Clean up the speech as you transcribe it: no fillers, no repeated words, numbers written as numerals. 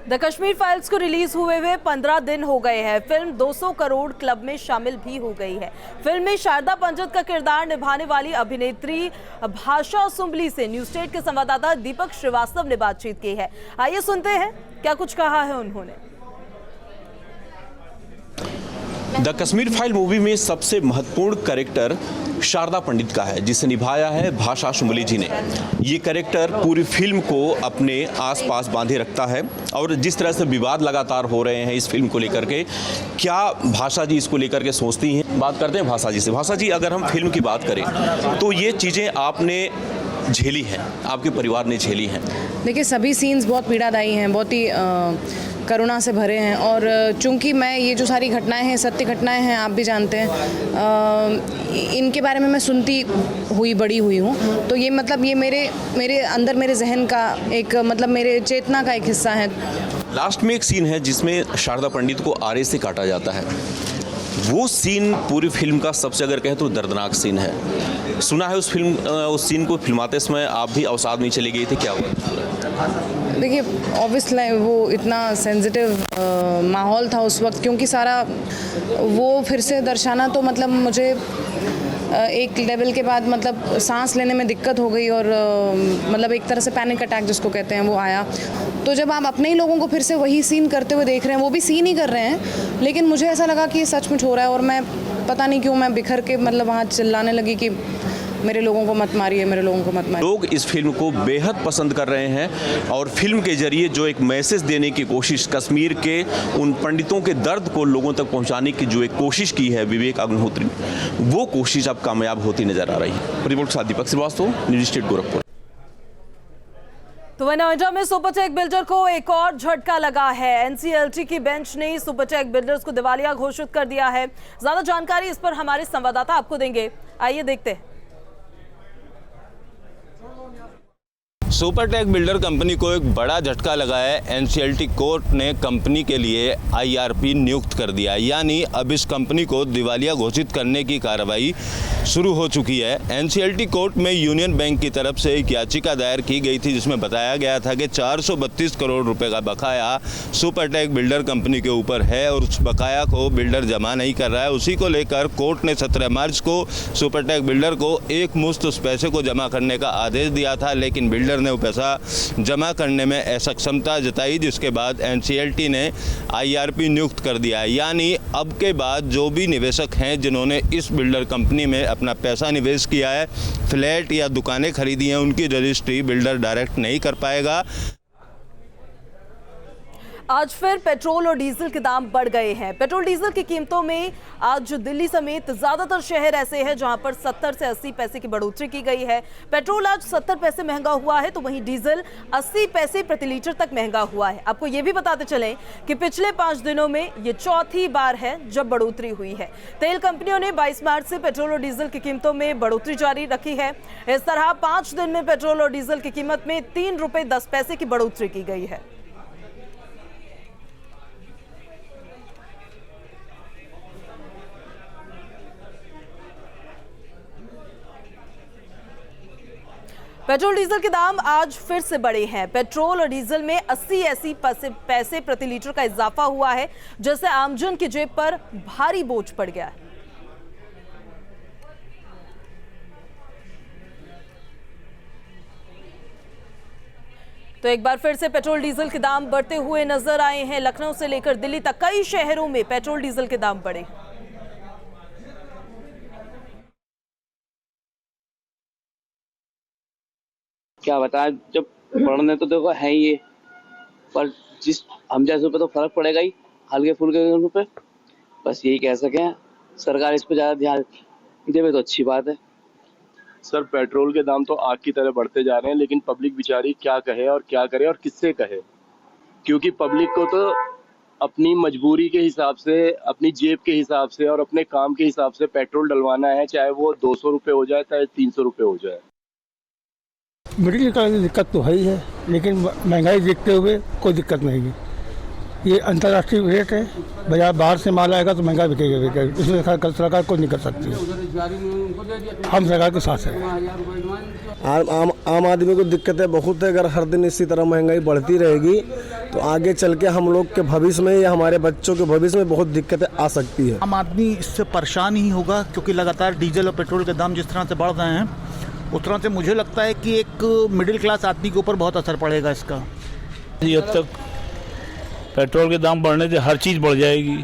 The Kashmir files को release हुए 15 दिन हो गए हैं। फिल्म 200 करोड़ क्लब में शामिल भी हो गई है। फिल्म में शारदा पंडित का किरदार निभाने वाली अभिनेत्री भाषा सुंबली से न्यूज स्टेट के संवाददाता दीपक श्रीवास्तव ने बातचीत की है। आइए सुनते हैं क्या कुछ कहा है उन्होंने। द कश्मीर फाइल मूवी में सबसे महत्वपूर्ण कैरेक्टर शारदा पंडित का है, जिसे निभाया है भाषा सुंबली जी ने। ये कैरेक्टर पूरी फिल्म को अपने आसपास बांधे रखता है और जिस तरह से विवाद लगातार हो रहे हैं इस फिल्म को लेकर के, क्या भाषा जी इसको लेकर के सोचती हैं। बात करते हैं भाषा जी से। भाषा जी, अगर हम फिल्म की बात करें तो ये चीज़ें आपने झेली हैं, आपके परिवार ने झेली हैं। देखिए, सभी सीन्स बहुत पीड़ादायी हैं, बहुत ही करुणा से भरे हैं और चूंकि मैं ये जो सारी घटनाएं हैं सत्य घटनाएं हैं, आप भी जानते हैं, इनके बारे में मैं सुनती हुई बड़ी हुई हूँ, तो ये मतलब ये मेरे अंदर मेरे जहन का एक मतलब मेरे चेतना का एक हिस्सा है। लास्ट में एक सीन है जिसमें शारदा पंडित को आरे से काटा जाता है। वो सीन पूरी फिल्म का सबसे अगर कहें तो दर्दनाक सीन है। सुना है उस सीन को फिल्माते समय आप भी अवसाद में चली गई थी, क्या हुआ? देखिए, ऑब्वियसली वो इतना सेंसिटिव माहौल था उस वक्त, क्योंकि सारा वो फिर से दर्शाना तो मतलब मुझे एक लेवल के बाद मतलब सांस लेने में दिक्कत हो गई और मतलब एक तरह से पैनिक अटैक जिसको कहते हैं वो आया। तो जब आप अपने ही लोगों को फिर से वही सीन करते हुए देख रहे हैं, वो भी सीन ही कर रहे हैं, लेकिन मुझे ऐसा लगा कि ये सचमुच हो रहा है और मैं पता नहीं क्यों मैं बिखर के मतलब वहाँ चिल्लाने लगी कि मेरे लोगों को मत मारिए, मेरे लोगों को मत मारिए। लोग इस फिल्म को बेहद पसंद कर रहे हैं और फिल्म के जरिए जो एक मैसेज देने की कोशिश, कश्मीर के उन पंडितों के दर्द को लोगों तक पहुंचाने की जो एक कोशिश की है विवेक अग्निहोत्री, वो कोशिश अब कामयाब होती नजर आ रही है। रिपोर्ट साथ दीपक श्रीवास्तव, न्यूज स्टेट गोरखपुर। तो वहीं नोएडा में सुपरटेक बिल्डर को एक और झटका लगा है। एनसीएलटी की बेंच ने सुपरटेक बिल्डर्स को दिवालिया घोषित कर दिया है। ज्यादा जानकारी इस पर हमारे संवाददाता आपको देंगे, आइए देखते हैं। सुपरटेक बिल्डर कंपनी को एक बड़ा झटका लगा है। एनसीएलटी कोर्ट ने कंपनी के लिए आईआरपी नियुक्त कर दिया, यानी अब इस कंपनी को दिवालिया घोषित करने की कार्रवाई शुरू हो चुकी है। एनसीएलटी कोर्ट में यूनियन बैंक की तरफ से एक याचिका दायर की गई थी जिसमें बताया गया था कि 432 करोड़ रुपए का बकाया सुपरटेक बिल्डर कंपनी के ऊपर है और उस बकाया को बिल्डर जमा नहीं कर रहा है। उसी को लेकर कोर्ट ने 17 मार्च को सुपरटेक बिल्डर को एक मुश्त उस पैसे को जमा करने का आदेश दिया था, लेकिन बिल्डर ने वो पैसा जमा करने में असक्षमता जताई, जिसके बाद एनसीएलटी ने आईआरपी नियुक्त कर दिया। यानी अब के बाद जो भी निवेशक हैं जिन्होंने इस बिल्डर कंपनी में अपना पैसा निवेश किया है, फ्लैट या दुकानें खरीदी हैं, उनकी रजिस्ट्री बिल्डर डायरेक्ट नहीं कर पाएगा। आज फिर पेट्रोल और डीजल के दाम बढ़ गए हैं। पेट्रोल डीजल की कीमतों में आज दिल्ली समेत ज्यादातर शहर ऐसे हैं जहां पर 70 से 80 पैसे की बढ़ोतरी की गई है। पेट्रोल आज 70 पैसे महंगा हुआ है, तो वहीं डीजल 80 पैसे प्रति लीटर तक महंगा हुआ है। आपको ये भी बताते चलें कि पिछले 5 दिनों में ये चौथी बार है जब बढ़ोतरी हुई है। तेल कंपनियों ने 22 मार्च से पेट्रोल और डीजल की कीमतों में बढ़ोतरी जारी रखी है। इस तरह 5 दिन में पेट्रोल और डीजल की कीमत में 3 रुपए 10 पैसे की बढ़ोतरी की गई है। पेट्रोल डीजल के दाम आज फिर से बढ़े हैं। पेट्रोल और डीजल में 80 पैसे प्रति लीटर का इजाफा हुआ है, जिससे आमजन की जेब पर भारी बोझ पड़ गया है। तो एक बार फिर से पेट्रोल डीजल के दाम बढ़ते हुए नजर आए हैं। लखनऊ से लेकर दिल्ली तक कई शहरों में पेट्रोल डीजल के दाम बढ़े। क्या बताएं, जब बढ़ने तो देखो है ही ये, पर जिस हम जैसे पे तो फर्क पड़ेगा ही, हल्के फुल्के पे। बस यही कह सकें, सरकार इस पे ज्यादा ध्यान देवे तो अच्छी बात है। सर, पेट्रोल के दाम तो आग की तरह बढ़ते जा रहे हैं, लेकिन पब्लिक बेचारी क्या कहे और क्या करे और किससे कहे, क्योंकि पब्लिक को तो अपनी मजबूरी के हिसाब से, अपनी जेब के हिसाब से और अपने काम के हिसाब से पेट्रोल डलवाना है, चाहे वो 200 रुपये हो जाए चाहे 300 रुपये हो जाए। मिडिल क्लास की दिक्कत तो है ही है, लेकिन महंगाई देखते हुए कोई दिक्कत नहीं है। ये अंतर्राष्ट्रीय रेट है, बाजार बाहर से माल आएगा तो महंगा बिकेगा, इसमें सरकार कुछ नहीं कर सकती। हम सरकार के साथ हैं। आम आदमी को दिक्कतें बहुत है। अगर हर दिन इसी तरह महंगाई बढ़ती रहेगी तो आगे चल के हम लोग के भविष्य में या हमारे बच्चों के भविष्य में बहुत दिक्कतें आ सकती है। आम आदमी इससे परेशान ही होगा, क्योंकि लगातार डीजल और पेट्रोल के दाम जिस तरह से बढ़ रहे हैं उस तरह से मुझे लगता है कि एक मिडिल क्लास आदमी के ऊपर बहुत असर पड़ेगा इसका। जब तक पेट्रोल के दाम बढ़ने से हर चीज़ बढ़ जाएगी।